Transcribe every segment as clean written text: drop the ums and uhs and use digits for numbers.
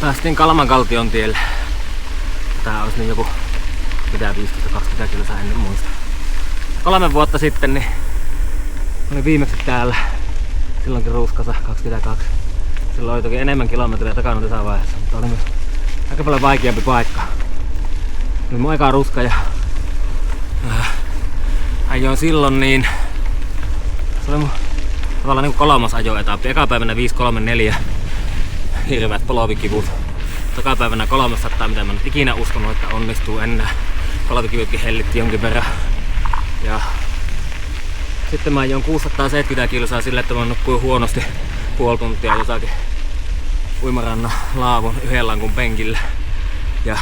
Päästiin Kalmankaltion tielle. Tää olisi niin joku 15-20 kilsaa, en muista. 3 vuotta sitten niin olin viimeksi täällä. Silloinkin ruuhkassa 22. Silloin oli toki enemmän kilometriä takana tässä vaiheessa, mutta oli myös aika paljon vaikeampi paikka. Oli mun eka ruska ja ajoin silloin niin. Se oli mun tavallaan niin 3. ajoetappi. Eka päivänä 534. Hirveät polvikivut. Toka päivänä 300, mitä mä en ikinä uskonut, että onnistuu enää. Polvikivutkin hellitti jonkin verran. Ja sitten mä ajoin 670 kilsaa sille, että mä nukkuin huonosti puoli tuntia jossakin uimarannan laavun 1 lankun penkillä. Ja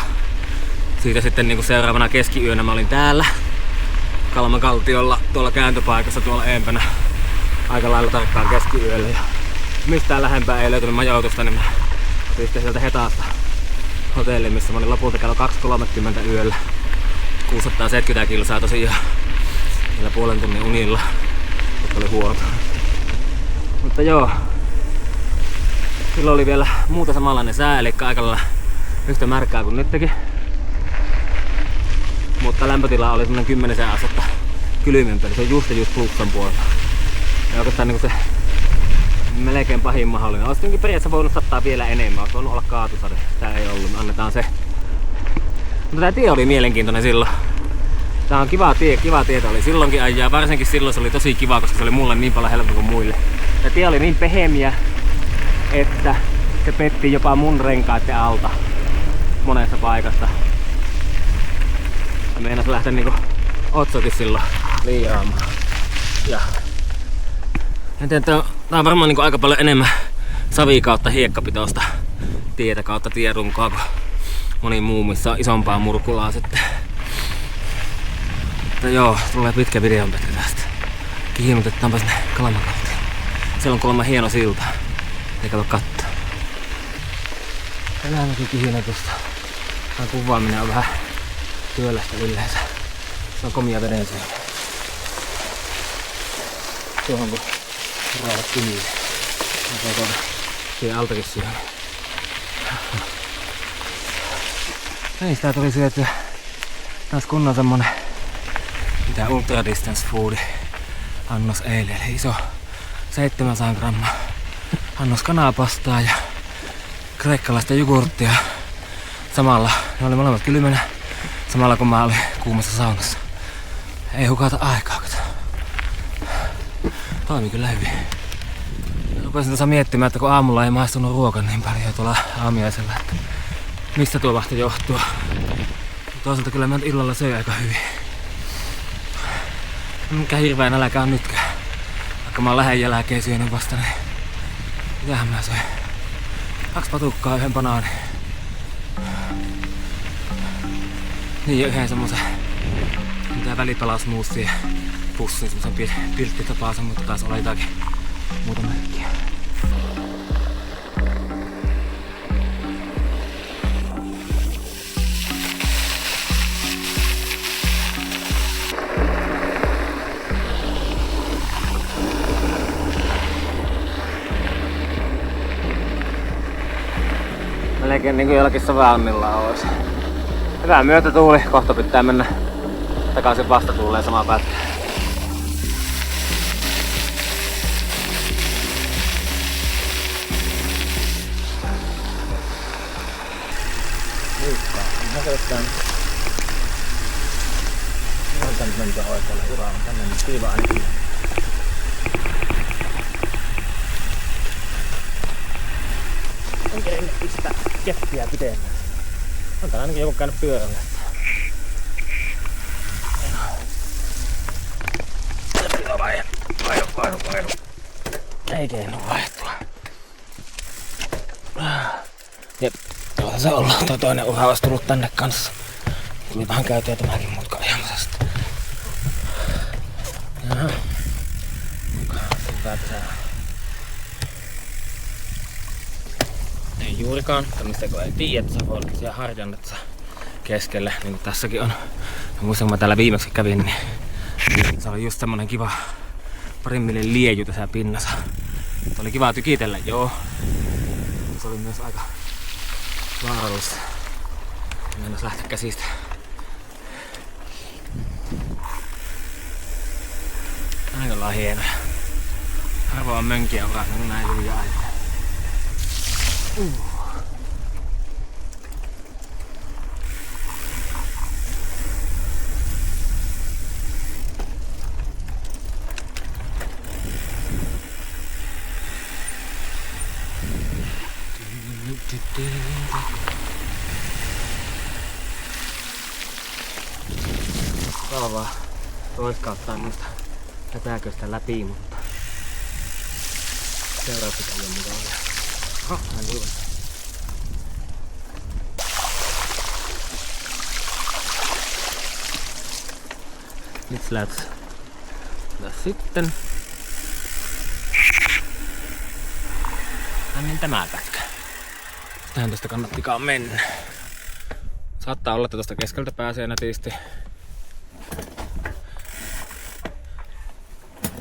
siitä sitten niin seuraavana keskiyönä mä olin täällä Kalmankaltiolla tuolla kääntöpaikassa tuolla eempänä aika lailla tarkkaan keskiyöllä. Ja mistään lähempää ei löytynyt majoitusta, niin mä otin sitten sieltä Hetaasta hotelli, missä mä olin lopulta kello 2.30 yöllä. 670 kilsaa tosiaan. Vielä puolen tunnin unilla, jotka oli huonot. Mutta joo, silloin oli vielä muuta samanlainen sää, eli aika lailla yhtä märkää kuin nytkin. Mutta lämpötila oli semmonen 10 astetta kylmempi, eli se on just plussan puolella. Ja oikeastaan niin se melkein pahin mahdollinen. Olisi periaatteessa voinut sattaa vielä enemmän, olisi voinut olla kaatusade. Tää ei ollut, annetaan se. Mutta tää tie oli mielenkiintoinen silloin. Tää on kiva tietä oli silloinkin ajaa, varsinkin silloin se oli tosi kiva, koska se oli mulle niin paljon helpompi kuin muille. Tää tie oli niin pehemiä, että se petti jopa mun renkaiden alta monesta paikasta. Ja meinas lähteä niinku otsokin silloin liiaamaan. Ja en tiedä, tää on varmaan niinku aika paljon enemmän savi kautta hiekkapitoista tietä kautta tierunkoa kuin moni muu, missä on isompaa murkulaa sitten. Mutta joo, tulee pitkä videonpätkä tästä. Kiinnutetaanpa sinne Kalmankaltioon. Siellä on kuulemma hieno silta. Eikä voi katsoa. Tänään näkyy kihinetusta. Tän kuvaaminen on vähän työlästä yleensä. Se on komia vedensyöjä. Tuohon kun raavat kiinni. Siihen altakin syödä. Ei sitä tuli syötyä. Taas kunnon semmonen mitä ultra distance foodi annos eilen. Eli iso 700 grammaa annos kanapastaa ja kreikkalaista jogurttia. Samalla, ne oli molemmat kylmänä. Samalla kun mä olin kuumassa saunassa. Ei hukata aikaa, kato. Toimi kyllä hyvin. Rupesin tuossa miettimään, että kun aamulla ei maistunut ruoka niin paljon tuolla aamiaisella, että mistä tuo vasta johtuu. Toisaalta kyllä mä illalla söin aika hyvin. Mikä hirveä nälkä on nytkään. Vaikka mä oon lähen jälkeen syönyt vasta, niin mitähän mä söin? 2 patukkaa, 1 banaani. Niin ja 1 semmosen mitä välipalasmuusia pussin, semmosen pilttitapaisen, mutta taas oli jotakin muuta merkkiä. Melkein niinku jollakin savannilla olisi. Hyvä myötätuuli, kohta pitää mennä takaisin vastatuuleen samaa pätkää. Liukkaa, näköistään. On tän mentyä oikealle uraan, tänne nyt kiva ainakin. Onko ei pistää keppiä pidemmän? On täällä ainakin joku käynyt pyörällä. Vaihdu. Ei keinu vaihtua. Jep, tuolla se ollaan. Tuo toinen ura olisi tullut tänne kanssa. Tuli vähän käytyä tämäkin mutka ajamisesta. Jaha. Hyvä tässä. Ei juurikaan, tämmöistä kun ei tiedä, että sä voi olla siellä harjannetta keskellä, niin kuin tässäkin on. Mä muistan, kun mä täällä viimeksi kävin, niin se oli just semmonen kiva 2 millin lieju tässä pinnassa. Se oli kiva tykitellä, joo. Se oli myös aika vaarallista. Mennään lähteä käsistä. Aika ollaan hienoja. Harvoin mönkiä urana, kun näin hyviä aikoja. Kalvaa roiskauttaa noista hätäköistä läpi, mutta seuraa pitää jo mitä on. Oho, näin hyvä. Nyt lähtee. Ja sitten niin tämä pätkä. Tähän tästä kannattikaan mennä. Saattaa olla, että tuosta keskeltä pääsee nätisti.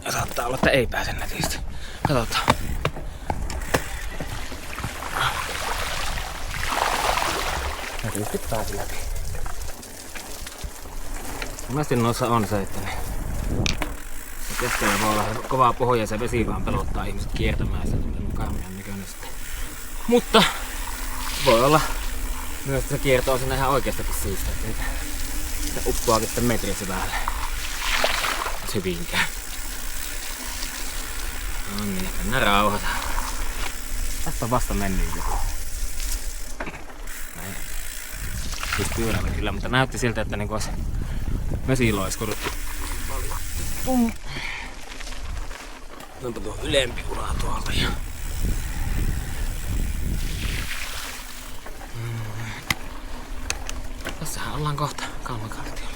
Ja saattaa olla, että ei pääse nätisti. Katsotaan. Nätisti pääsi läpi. Monesti noissa on se, että keskellä voi olla kovaa pohjaa ja se vesi vaan pelottaa ihmiset kiertämään sitä, että on karmian näköinen sitten. Mutta voi olla myös, että se kierto on siinä ihan oikeastakin syystä, että se uppoakin sitten metrin syvälle. Hyvinkään. No niin, mennään rauhassa. Tästä on vasta mennyt joku. Näin. Siis pyörällä kyllä, mutta näytti siltä, että niinku olisi vesi loiskunut. Onpa tuo ylempi ura tuolta. Tässähän ollaan kohta Kalmakaltiolla.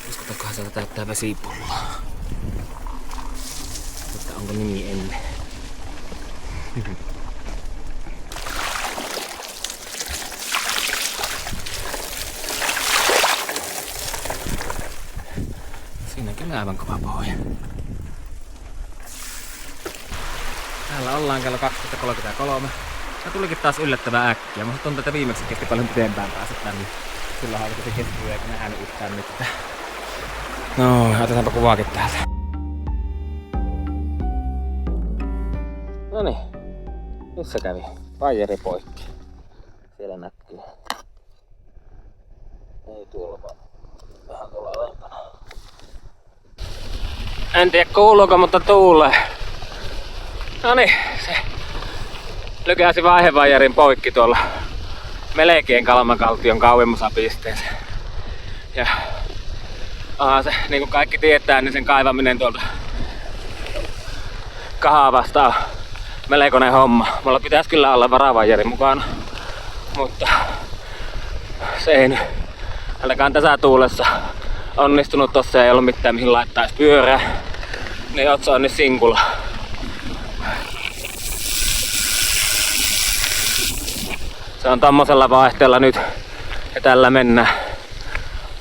Uskotaankohan sieltä täyttää vesipulloa. Mutta onko nimi ennen? Siinä on kyllä aivan kova pohja. Täällä ollaan kello 12.33. Tää tulikin taas yllättävän äkkiä. Musta tuntuu, että viimeksi kesti paljon pitempään päästä tänne. Silloinhan oli se keskiyö eikä nähnyt yhtään mitään. No, otetaanpa kuvaakin täältä. Noniin. Missä kävi? Vajeri poikki. Siellä näkyy. Ei tuolla vaan. Vähän tuolla alempana. En tiedä kuuluuko, mutta tuulee. Noniin, se lykäsi vaihevajerin poikki tuolla melkein Kalmakaltion kauimmassa pisteessä. Ja se, niin kuin kaikki tietää, niin sen kaivaminen tuolta kahavasta on melkoinen homma. Mulla pitäisi kyllä olla varavajeri mukana, mutta se ei nyt ainakaan tässä tuulessa onnistunut. Tossa ei ollut mitään mihin laittaisi pyörää, niin otsa on nyt sinkula. Se on tommosella vaihteella nyt ja tällä mennään.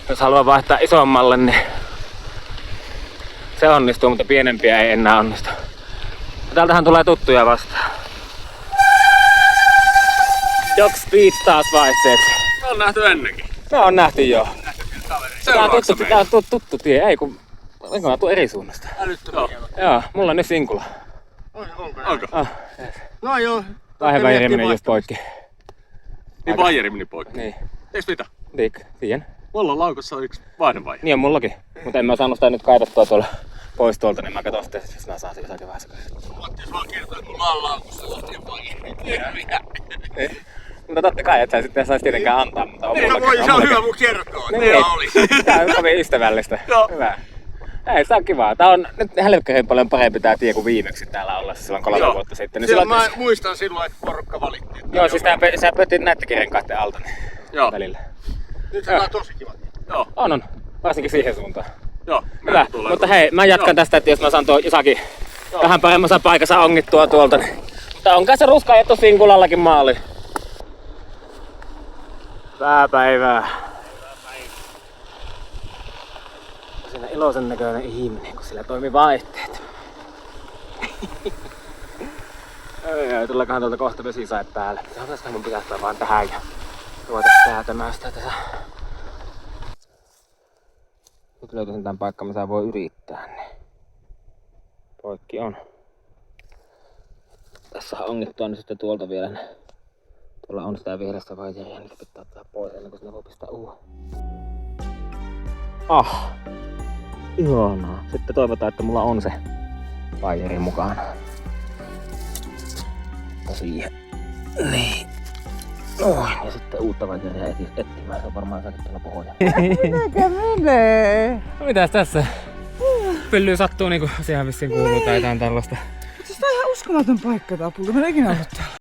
Jos haluaa vaihtaa isommalle, niin se onnistuu, mutta pienempiä ei enää onnistu. Ja täältähän tulee tuttuja vastaan. Dog Speed taas vaihteeksi. Me on nähty ennenkin. Me on nähty joo. Tää on tuttu tie, ei kun... Eikö mä tuun eri suunnasta? Joo, mulla on nyt sinkula. Onko? Yes. No joo. Vaihevajeri meni just poikki. Niin vajeri meni poikki. Niin. Eiks mitä? Tiedän. Mulla on laukossa yksi vaihevajeri. Niin on mullakin. Mutta en mä saanut sitä nyt kaivettua tuolla pois tuolta, niin mä katson sitten, jos mä saan siitä jossakin vaiheessa. Jos vaan kertoo, että mulla on laukossa vajeri. Mutta totta kai, et sä sitten sais tietenkään antaa, mutta on mullakin. Voi, se on hyvä mun kertoa, että niin, oli. Tää on kovin ystävällistä. Joo. Hyvä. Ei, tää on kivaa. Tää on nyt helkkärin paljon parempi tää tie kuin viimeksi täällä ollessa silloin 3 vuotta sitten. Niin silloin mä muistan silloin, että porukka valittiin. Joo, siis sä pötit näittäkin renkaiden alta niin välillä. Nyt tää on tosi kiva. Joo. On. Varsinkin siihen suuntaan. Joo. Hyvä. Mutta hei, mä jatkan tästä, että jos mä saan tuo josakin vähän paremmassa paikassa ongittua tuolta. Niin. Mutta onkaan se ruska ajettu sinkulallakin maali. Hyvää päivää. Siinä iloisen näköinen ihminen, kun sillä toimii vaihteet. Ei, tuleekohan tuolta kohta vesisae päälle. Otaisiko mun pysähtyä vaan tähän ja ruveta säätämään sitä tässä. Nyt löytäisin tän paikka, missä voi yrittää, niin poikki on. Tässä on ongittua nyt sitten tuolta vielä. Tuolla on sitä vihreästä vaiheja ja niitä pitää ottaa pois ennen kuin sinne voi pistää uuden. Ihanaa. Sitten toivotaan, että mulla on se vaijeri mukana. Siihen. Niin. Noin. Ja sitten uutta vaijeria etsimään. Se on varmaan jossakin tuolla pohjalla. Mikä menee? No mitäs tässä? Pyllyy sattuu niinku siihen vissiin kuuluu tai jotain tällaista. Mutta siis tää on ihan uskomaton paikka tää pullo. Mä en ikinä ollut täällä.